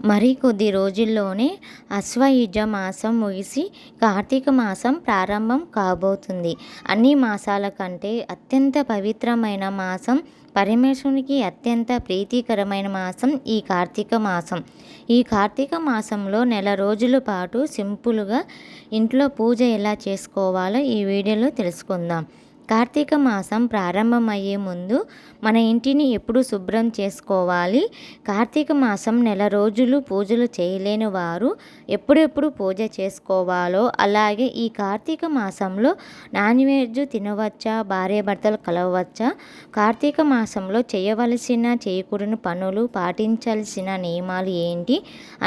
మరికొద్ది రోజుల్లోనే ఆశ్వయుజ మాసం ముగిసి కార్తీక మాసం ప్రారంభం కాబోతుంది. అన్ని మాసాల కంటే అత్యంత పవిత్రమైన మాసం, పరమేశ్వరునికి అత్యంత ప్రీతికరమైన మాసం ఈ కార్తీక మాసం. ఈ కార్తీక మాసంలో నెల రోజుల పాటు సింపుల్గా ఇంట్లో పూజ ఎలా చేసుకోవాలో ఈ వీడియోలో తెలుసుకుందాం. కార్తీక మాసం ప్రారంభమయ్యే ముందు మన ఇంటిని ఎప్పుడు శుభ్రం చేసుకోవాలి? కార్తీక మాసం నెల రోజులు పూజలు చేయలేని వారు ఎప్పుడెప్పుడు పూజ చేసుకోవాలో, అలాగే ఈ కార్తీక మాసంలో నాన్ వెజ్ తినవచ్చా, భార్యాభర్తలు కలవచ్చా, కార్తీక మాసంలో చేయవలసిన చేయకూడని పనులు, పాటించాల్సిన నియమాలు ఏంటి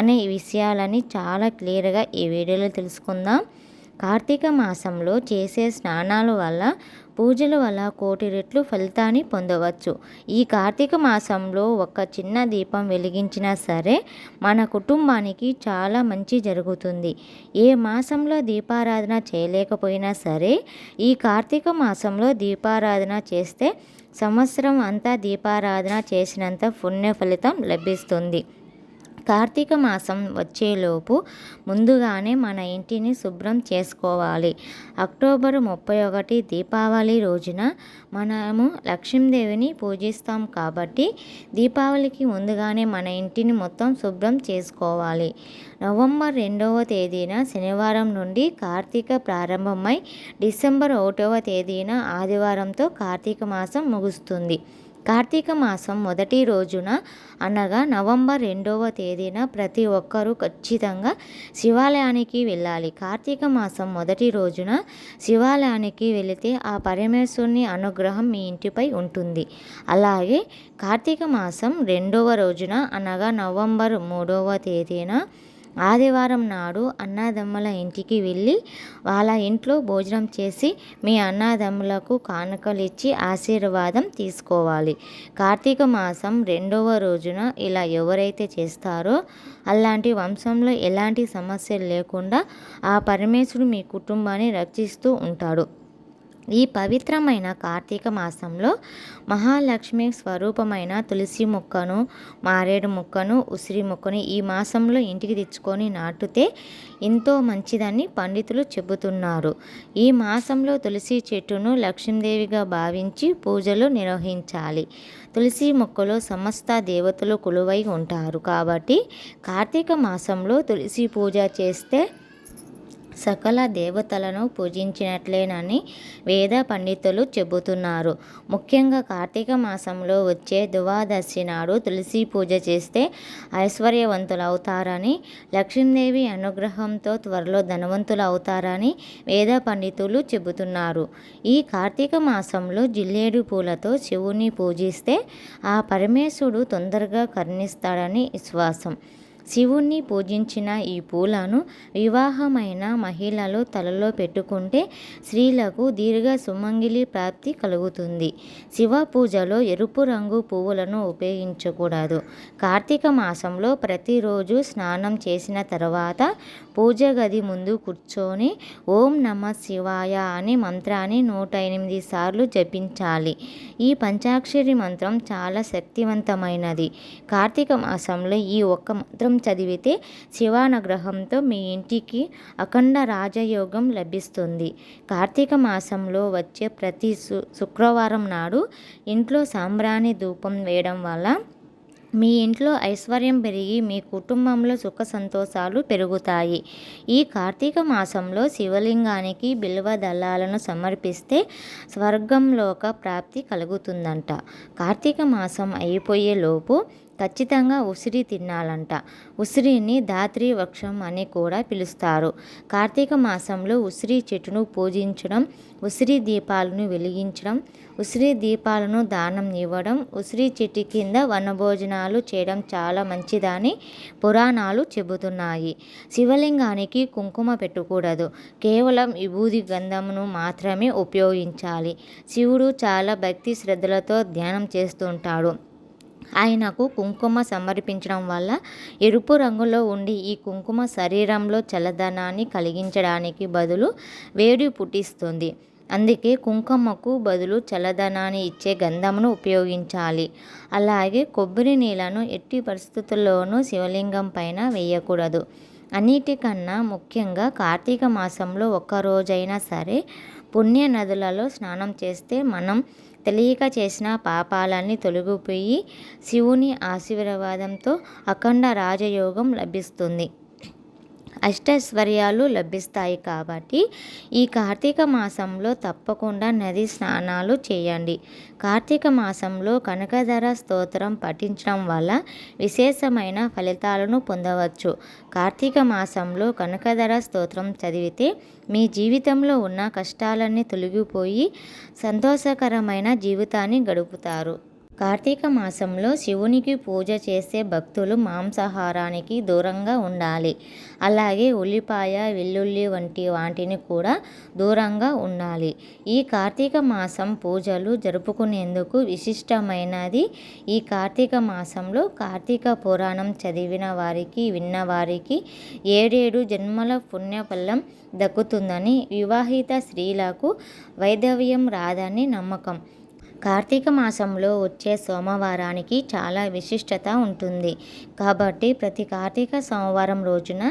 అనే విషయాలని చాలా క్లియర్గా ఈ వీడియోలో తెలుసుకుందాం. కార్తీక మాసంలో చేసే స్నానాల వల్ల, పూజల వల్ల కోటి రెట్లు ఫలితాన్ని పొందవచ్చు. ఈ కార్తీక మాసంలో ఒక చిన్న దీపం వెలిగించినా సరే మన కుటుంబానికి చాలా మంచి జరుగుతుంది. ఏ మాసంలో దీపారాధన చేయలేకపోయినా సరే ఈ కార్తీక మాసంలో దీపారాధన చేస్తే సంవత్సరం అంతా దీపారాధన చేసినంత పుణ్య ఫలితం లభిస్తుంది. కార్తీక మాసం వచ్చేలోపు ముందుగానే మన ఇంటిని శుభ్రం చేసుకోవాలి. అక్టోబర్ 31 దీపావళి రోజున మనము లక్ష్మీదేవిని పూజిస్తాం కాబట్టి దీపావళికి ముందుగానే మన ఇంటిని మొత్తం శుభ్రం చేసుకోవాలి. నవంబర్ 2వ తేదీన శనివారం నుండి కార్తీక ప్రారంభమై డిసెంబర్ 1వ తేదీన ఆదివారంతో కార్తీక మాసం ముగుస్తుంది. కార్తీక మాసం మొదటి రోజున అనగా నవంబర్ 2వ తేదీన ప్రతి ఒక్కరూ ఖచ్చితంగా శివాలయానికి వెళ్ళాలి. కార్తీక మాసం మొదటి రోజున శివాలయానికి వెళితే ఆ పరమేశ్వరుని అనుగ్రహం మీ ఇంటిపై ఉంటుంది. అలాగే కార్తీక మాసం 2వ రోజున అనగా నవంబర్ 3వ తేదీన ఆదివారం నాడు అన్నదమ్ముల ఇంటికి వెళ్ళి వాళ్ళ ఇంట్లో భోజనం చేసి మీ అన్నదమ్ములకు కానుకలు ఇచ్చి ఆశీర్వాదం తీసుకోవాలి. కార్తీక మాసం 2వ రోజున ఇలా ఎవరైతే చేస్తారో అలాంటి వంశంలో ఎలాంటి సమస్యలు లేకుండా ఆ పరమేశ్వరుడు మీ కుటుంబాన్ని రక్షిస్తూ ఉంటాడు. ఈ పవిత్రమైన కార్తీక మాసంలో మహాలక్ష్మి స్వరూపమైన తులసి మొక్కను, మారేడు మొక్కను, ఉసిరి మొక్కను ఈ మాసంలో ఇంటికి తెచ్చుకొని నాటితే ఎంతో మంచిదని పండితులు చెబుతున్నారు. ఈ మాసంలో తులసి చెట్టును లక్ష్మీదేవిగా భావించి పూజలు నిర్వహించాలి. తులసి మొక్కలో సమస్త దేవతలు కొలువై ఉంటారు కాబట్టి కార్తీక మాసంలో తులసి పూజ చేస్తే సకల దేవతలను పూజించినట్లేనని వేద పండితులు చెబుతున్నారు. ముఖ్యంగా కార్తీక మాసంలో వచ్చే ద్వాదశి నాడు తులసి పూజ చేస్తే ఐశ్వర్యవంతులు అవుతారని, లక్ష్మీదేవి అనుగ్రహంతో త్వరలో ధనవంతులు అవుతారని వేద పండితులు చెబుతున్నారు. ఈ కార్తీక మాసంలో జిల్లేడు పూలతో శివుని పూజిస్తే ఆ పరమేశ్వరుడు తొందరగా కరుణిస్తాడని విశ్వాసం. శివుణ్ణి పూజించిన ఈ పూలను వివాహమైన మహిళలు తలలో పెట్టుకుంటే స్త్రీలకు దీర్ఘ సుమంగిలి ప్రాప్తి కలుగుతుంది. శివ పూజలో ఎరుపు రంగు పువ్వులను ఉపయోగించకూడదు. కార్తీక మాసంలో ప్రతిరోజు స్నానం చేసిన తర్వాత పూజ గది ముందు కూర్చొని ఓం నమః శివాయ అనే మంత్రాన్ని 108 సార్లు జపించాలి. ఈ పంచాక్షరి మంత్రం చాలా శక్తివంతమైనది. కార్తీక మాసంలో ఈ ఒక్క మంత్రం చదివితే శివానుగ్రహంతో మీ ఇంటికి అఖండ రాజయోగం లభిస్తుంది. కార్తీక మాసంలో వచ్చే ప్రతి శుక్రవారం నాడు ఇంట్లో సాంబ్రాణి ధూపం వేయడం వల్ల మీ ఇంట్లో ఐశ్వర్యం పెరిగి మీ కుటుంబంలో సుఖ సంతోషాలు పెరుగుతాయి. ఈ కార్తీక మాసంలో శివలింగానికి బిల్వ దళాలను సమర్పిస్తే స్వర్గంలోక ప్రాప్తి కలుగుతుందంట. కార్తీక మాసం అయిపోయే లోపు ఖచ్చితంగా ఉసిరి తినాలంట. ఉసిరిని ధాత్రి వృక్షం అని కూడా పిలుస్తారు. కార్తీక మాసంలో ఉసిరి చెట్టును పూజించడం, ఉసిరి దీపాలను వెలిగించడం, ఉసిరి దీపాలను దానం ఇవ్వడం, ఉసిరి చెట్టు కింద వనభోజనాలు చేయడం చాలా మంచిదని పురాణాలు చెబుతున్నాయి. శివలింగానికి కుంకుమ పెట్టకూడదు. కేవలం విభూది గంధమును మాత్రమే ఉపయోగించాలి. శివుడు చాలా భక్తి శ్రద్ధలతో ధ్యానం చేస్తుంటాడు. ఆయనకు కుంకుమ సమర్పించడం వల్ల ఎరుపు రంగులో ఉండి ఈ కుంకుమ శరీరంలో చల్లదనాన్ని కలిగించడానికి బదులు వేడి పుట్టిస్తుంది. అందుకే కుంకుమకు బదులు చల్లదనాన్ని ఇచ్చే గంధమును ఉపయోగించాలి. అలాగే కొబ్బరి నీళ్లను ఎట్టి పరిస్థితుల్లోనూ శివలింగం పైన వేయకూడదు. అన్నిటికన్నా ముఖ్యంగా కార్తీక మాసంలో ఒక్కరోజైనా సరే పుణ్య నదులలో స్నానం చేస్తే మనం తెలియక చేసిన పాపాలన్నీ తొలగిపోయి శివుని ఆశీర్వాదంతో అఖండ రాజయోగం లభిస్తుంది, అష్టైశ్వర్యాలు లభిస్తాయి. కాబట్టి ఈ కార్తీక మాసంలో తప్పకుండా నది స్నానాలు చేయండి. కార్తీక మాసంలో కనకధర స్తోత్రం పఠించడం వల్ల విశేషమైన ఫలితాలను పొందవచ్చు. కార్తీక మాసంలో కనకధర స్తోత్రం చదివితే మీ జీవితంలో ఉన్న కష్టాలన్నీ తొలగిపోయి సంతోషకరమైన జీవితాన్ని గడుపుతారు. కార్తీక మాసంలో శివునికి పూజ చేసే భక్తులు మాంసాహారానికి దూరంగా ఉండాలి. అలాగే ఉల్లిపాయ, వెల్లుల్లి వంటి వాటిని కూడా దూరంగా ఉండాలి. ఈ కార్తీక మాసం పూజలు జరుపుకునేందుకు విశిష్టమైనది. ఈ కార్తీక మాసంలో కార్తీక పురాణం చదివిన వారికి, విన్నవారికి 7 జన్మల పుణ్యఫలం దక్కుతుందని, వివాహిత స్త్రీలకు వైధవ్యం రాదని నమ్మకం. కార్తీక మాసంలో వచ్చే సోమవారానికి చాలా విశిష్టత ఉంటుంది. కాబట్టి ప్రతి కార్తీక సోమవారం రోజున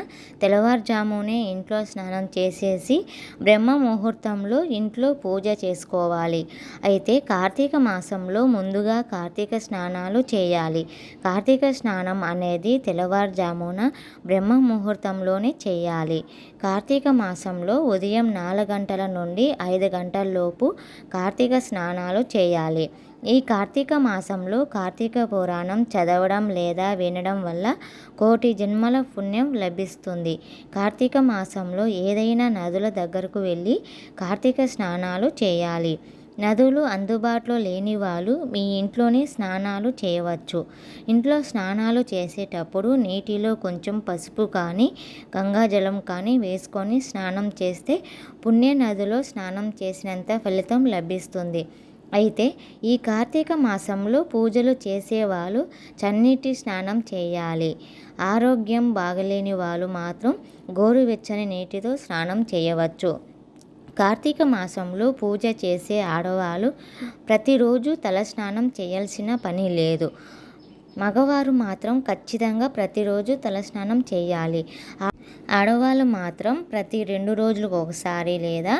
తెల్లవారుజామునే ఇంట్లో స్నానం చేసేసి బ్రహ్మ ముహూర్తంలో ఇంట్లో పూజ చేసుకోవాలి. అయితే కార్తీక మాసంలో ముందుగా కార్తీక స్నానాలు చేయాలి. కార్తీక స్నానం అనేది తెల్లవారుజామున బ్రహ్మ ముహూర్తంలోనే చేయాలి. కార్తీక మాసంలో ఉదయం 4 గంటల నుండి 5 గంటల లోపు కార్తీక స్నానాలు చేయాలి. ఈ కార్తీక మాసంలో కార్తీక పురాణం చదవడం లేదా వినడం వల్ల 1,000,000 జన్మల పుణ్యం లభిస్తుంది. కార్తీక మాసంలో ఏదైనా నదుల దగ్గరకు వెళ్ళి కార్తీక స్నానాలు చేయాలి. నదులు అందుబాటులో లేని వాళ్ళు మీ ఇంట్లోనే స్నానాలు చేయవచ్చు. ఇంట్లో స్నానాలు చేసేటప్పుడు నీటిలో కొంచెం పసుపు కానీ గంగాజలం కానీ వేసుకొని స్నానం చేస్తే పుణ్య నదిలో స్నానం చేసినంత ఫలితం లభిస్తుంది. అయితే ఈ కార్తీక మాసంలో పూజలు చేసేవాళ్ళు చన్నీటి స్నానం చేయాలి. ఆరోగ్యం బాగలేని వాళ్ళు మాత్రం గోరువెచ్చని నీటితో స్నానం చేయవచ్చు. కార్తీక మాసంలో పూజ చేసే ఆడవాళ్ళు ప్రతిరోజు తలస్నానం చేయాల్సిన పని లేదు. మగవారు మాత్రం ఖచ్చితంగా ప్రతిరోజు తలస్నానం చేయాలి. ఆడవాళ్ళు మాత్రం ప్రతి 2 రోజులకు ఒకసారి లేదా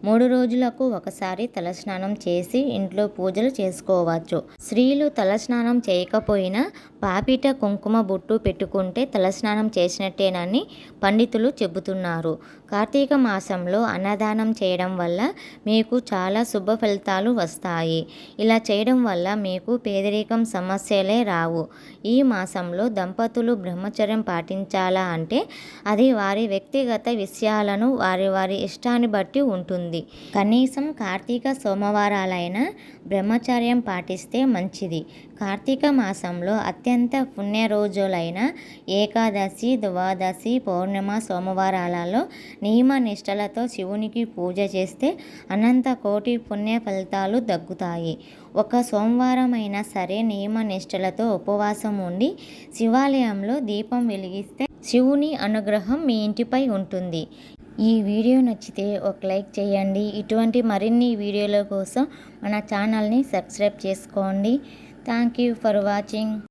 3 రోజులకు ఒకసారి తలస్నానం చేసి ఇంట్లో పూజలు చేసుకోవచ్చు. స్త్రీలు తలస్నానం చేయకపోయినా పాపిట కుంకుమ బొట్టు పెట్టుకుంటే తలస్నానం చేసినట్టేనని పండితులు చెబుతున్నారు. కార్తీక మాసంలో అన్నదానం చేయడం వల్ల మీకు చాలా శుభ ఫలితాలు వస్తాయి. ఇలా చేయడం వల్ల మీకు పేదరికం సమస్యలే రావు. ఈ మాసంలో దంపతులు బ్రహ్మచర్యం పాటించాలా అంటే అది వారి వ్యక్తిగత విషయాలను వారి ఇష్టాన్ని బట్టి ఉంటుంది. కనీసం కార్తీక సోమవారాలైనా బ్రహ్మచర్యం పాటిస్తే మంచిది. కార్తీక మాసంలో అత్యంత పుణ్య రోజులైన ఏకాదశి, ద్వాదశి, పౌర్ణిమ సోమవారాలలో నియమ నిష్టలతో శివునికి పూజ చేస్తే అనంత కోటి పుణ్య ఫలితాలు దక్కుతాయి. ఒక సోమవారం అయినా సరే నియమ నిష్టలతో ఉపవాసం ఉండి శివాలయంలో దీపం వెలిగిస్తే శివుని అనుగ్రహం మీ ఇంటిపై ఉంటుంది. ఈ వీడియో నచ్చితే ఒక లైక్ చేయండి. ఇటువంటి మరిన్ని వీడియోల కోసం మన ఛానల్ని సబ్స్క్రైబ్ చేసుకోండి. Thank you for watching.